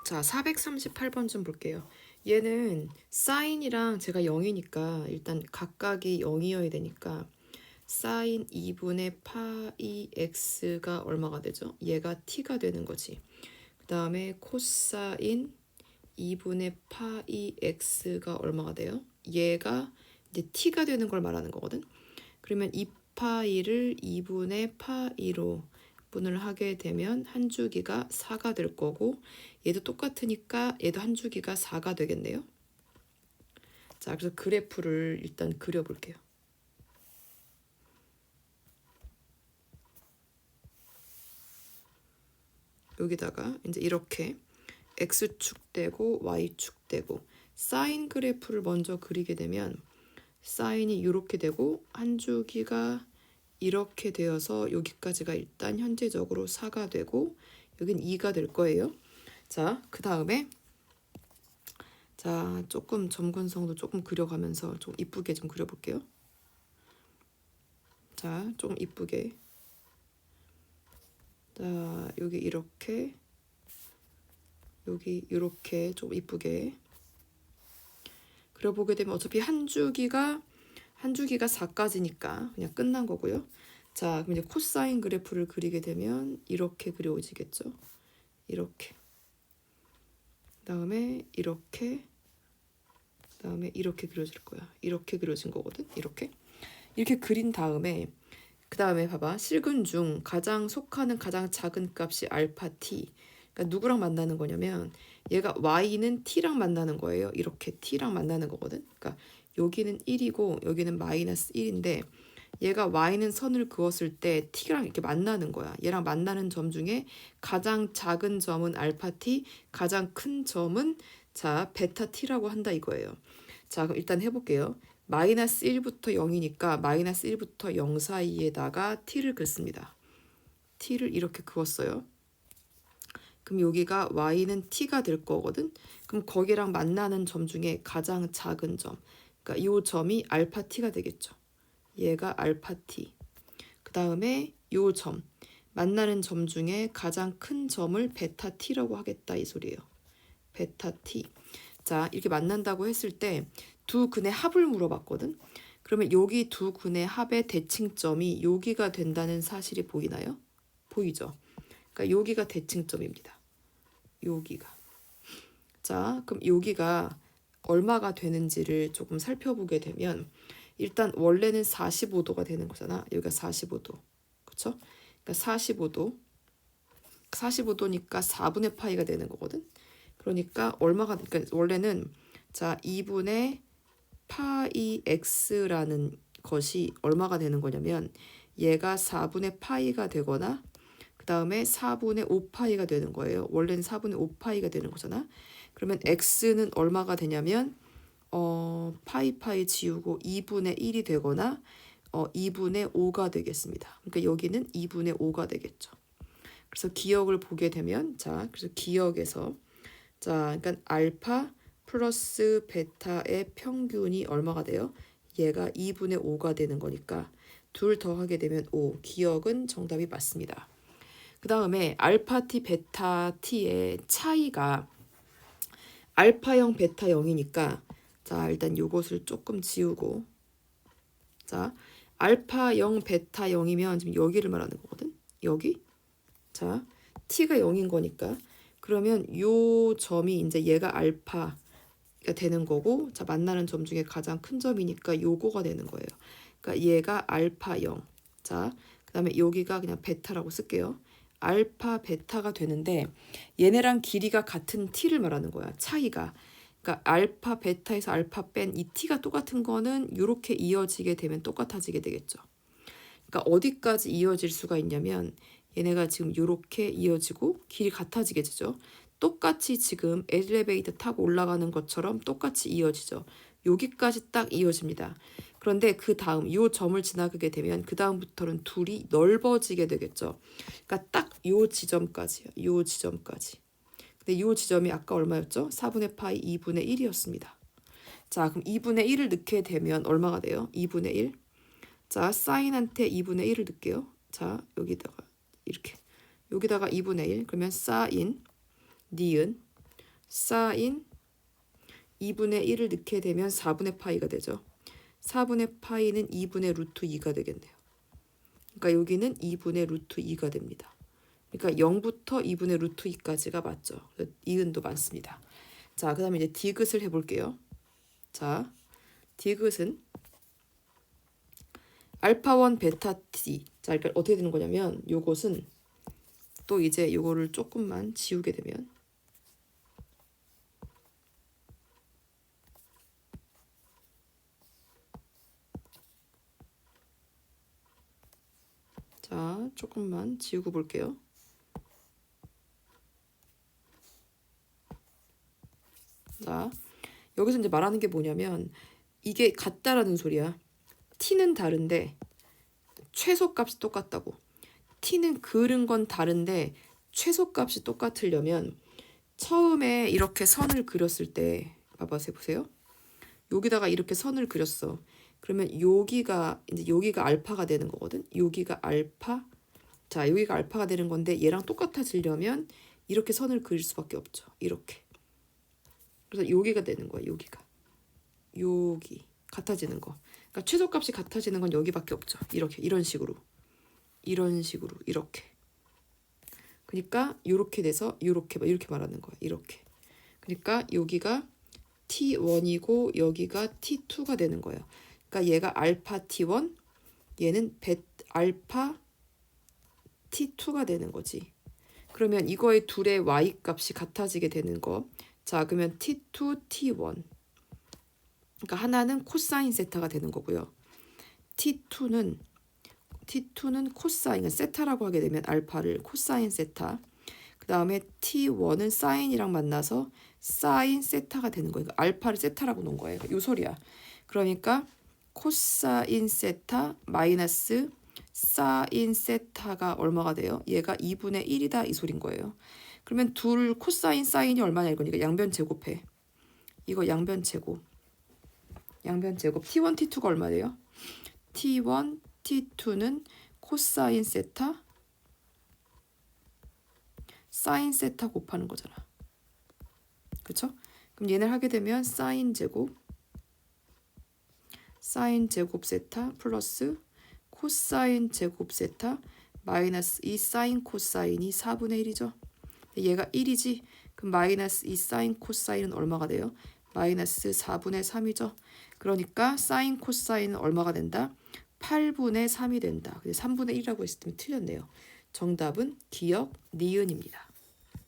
자, 438번 좀 볼게요. 얘는 사인이랑 제가 0이니까 일단 각각이 0이어야 되니까 사인 2분의 파이 x가 얼마가 되죠? 얘가 t가 되는 거지. 그 다음에 코사인 2분의 파이 x가 얼마가 돼요? 얘가 이제 t가 되는 걸 말하는 거거든. 그러면 2파이를 2분의 파이로 분을 하게 되면 한 주기가 4가 될 거고 얘도 똑같으니까 얘도 한 주기가 4가 되겠네요. 자, 그래서 그래프를 일단 그려볼게요. 여기다가 이제 이렇게 x축 되고 y축 되고 사인 그래프를 먼저 그리게 되면 사인이 이렇게 되고 한 주기가 이렇게 되어서 여기까지가 일단 현재적으로 4가 되고 여긴 2가 될 거예요. 자, 그 다음에 자, 조금 점근성도 조금 그려가면서 좀 이쁘게 좀 그려볼게요. 자, 좀 이쁘게. 자, 여기 이렇게 여기 이렇게 좀 이쁘게 그려보게 되면 어차피 한 주기가 4까지니까 그냥 끝난 거고요. 자, 그럼 이제 코사인 그래프를 그리게 되면 이렇게 그려지겠죠. 이렇게. 그다음에 이렇게. 그다음에 이렇게 그려질 거야. 이렇게 그려진 거거든. 이렇게. 이렇게 그린 다음에 그 다음에 봐봐. 실근 중 가장 속하는 가장 작은 값이 알파 t. 그러니까 누구랑 만나는 거냐면 얘가 y는 t랑 만나는 거예요. 이렇게 t랑 만나는 거거든. 그러니까 여기는 1이고 여기는 마이너스 1인데 얘가 y는 선을 그었을 때 t랑 이렇게 만나는 거야. 얘랑 만나는 점 중에 가장 작은 점은 알파 t, 가장 큰 점은 자 베타 t라고 한다 이거예요. 자, 그럼 일단 해볼게요. 마이너스 1부터 0이니까 마이너스 1부터 0 사이에다가 t를 긋습니다. t를 이렇게 그었어요. 그럼 여기가 y는 t가 될 거거든. 그럼 거기랑 만나는 점 중에 가장 작은 점, 그러니까 이 점이 알파 t가 되겠죠. 얘가 알파 t. 그 다음에 이 점, 만나는 점 중에 가장 큰 점을 베타 t라고 하겠다 이 소리예요. 베타 t. 자, 이렇게 만난다고 했을 때 두 근의 합을 물어봤거든. 그러면 여기 두 근의 합의 대칭점이 여기가 된다는 사실이 보이나요? 보이죠? 그러니까 여기가 대칭점입니다. 여기가. 자, 그럼 여기가 얼마가 되는지를 조금 살펴보게 되면 일단 원래는 45도가 되는 거잖아. 여기가 45도. 그쵸? 그러니까 45도. 45도니까 4분의 파이가 되는 거거든. 그러니까 얼마가 그러니까 원래는 자 2분의 파이 x라는 것이 얼마가 되는 거냐면 얘가 4분의 파이가 되거나 그 다음에 4분의 5파이가 되는 거예요. 원래는 4분의 5파이가 되는 거잖아. 그러면 x는 얼마가 되냐면 파이 지우고 2분의 1이 되거나 2분의 5가 되겠습니다. 그러니까 여기는 2분의 5가 되겠죠. 그래서 기억을 보게 되면 자 그래서 기억에서 자 그러니까 알파 플러스 베타의 평균이 얼마가 돼요? 얘가 2분의 5가 되는 거니까 둘 더하게 되면 5. 기억은 정답이 맞습니다. 그 다음에 알파 t, 베타 t의 차이가 알파형, 베타형이니까 자 일단 요것을 조금 지우고 자 알파형, 베타형이면 지금 여기를 말하는 거거든. 여기 자 t가 0인 거니까 그러면 요 점이 이제 얘가 알파 되는 거고 자 만나는 점 중에 가장 큰 점이니까 요거가 되는 거예요. 그러니까 얘가 알파 0. 자, 그다음에 여기가 그냥 베타라고 쓸게요. 알파 베타가 되는데 얘네랑 길이가 같은 t를 말하는 거야. 차이가. 그러니까 알파 베타에서 알파 뺀 이 t가 똑같은 거는 이렇게 이어지게 되면 똑같아지게 되겠죠. 그러니까 어디까지 이어질 수가 있냐면 얘네가 지금 이렇게 이어지고 길이 같아지게 되죠. 똑같이 지금 엘리베이터 타고 올라가는 것처럼 똑같이 이어지죠. 여기까지 딱 이어집니다. 그런데 그 다음 이 점을 지나가게 되면 그 다음부터는 둘이 넓어지게 되겠죠. 그러니까 딱 이 지점까지요. 이 지점까지. 근데 이 지점이 아까 얼마였죠? 4분의 파이 2분의 1이었습니다. 자, 그럼 2분의 1을 넣게 되면 얼마가 돼요? 2분의 1. 자, 사인한테 2분의 1을 넣을게요. 자, 여기다가 이렇게. 여기다가 2분의 1. 그러면 사인, 니은. 사인 2분의 1을 넣게 되면 4분의 파이가 되죠. 4분의 파이는 2분의 루트 2가 되겠네요. 그러니까 여기는 2분의 루트 2가 됩니다. 그러니까 0부터 2분의 루트 2까지가 맞죠. 이은도 맞습니다. 자, 그 다음에 이제 디귿을 해볼게요. 자, 디귿은 알파1 베타 t. 자, 그러니까 어떻게 되는 거냐면 요것은 또 이제 요거를 조금만 지우게 되면 자, 조금만 지우고 볼게요. 자, 여기서 이제 말하는 게 뭐냐면 이게 같다라는 소리야. t는 다른데 최소값이 똑같다고. t는 그른 건 다른데 최소값이 똑같으려면 처음에 이렇게 선을 그렸을 때 봐봐 보세요. 여기다가 이렇게 선을 그렸어. 그러면 여기가 이제 여기가 알파가 되는 거거든. 여기가 알파. 자, 여기가 알파가 되는 건데 얘랑 똑같아지려면 이렇게 선을 그릴 수밖에 없죠. 이렇게. 그래서 여기가 되는 거야. 여기가. 여기 같아지는 거. 그러니까 최소값이 같아지는 건 여기밖에 없죠. 이렇게 이런 식으로. 이런 식으로 이렇게. 그러니까 이렇게 돼서 이렇게 말하는 거야. 이렇게. 그러니까 여기가 T1이고 여기가 T2가 되는 거예요. 그러니까 얘가 알파 T1, 얘는 알파 T2가 되는 거지. 그러면 이거의 둘의 y 값이 같아지게 되는 거. 자, 그러면 T2, T1. 그러니까 하나는 코사인 세타가 되는 거고요. T2는 코사인, 세타라고 하게 되면 알파를 코사인 세타. 그 다음에 T1은 사인이랑 만나서 사인 세타가 되는 거예요. 알파를 세타라고 놓은 거예요. 이 소리야. 그러니까 코사인 세타 마이너스 사인 세타가 얼마가 돼요? 얘가 2분의 1이다 이 소린 거예요. 그러면 둘 코사인 사인이 얼마냐 이거니까 양변 제곱해. 이거 양변 제곱. T1, T2가 얼마 돼요? T1, T2는 코사인 세타 사인 세타 곱하는 거잖아. 그쵸? 그럼 얘를 하게 되면 사인 제곱 세타 플러스 코사인 제곱 세타 마이너스 이 사인 코사인이 4분의 1이죠. 얘가 1이지. 그럼 마이너스 이 사인 코사인은 얼마가 돼요? 마이너스 4분의 3이죠. 그러니까 사인 코사인은 얼마가 된다? 8분의 3이 된다. 3분의 1이라고 했을 때 틀렸네요. 정답은 기역 니은입니다.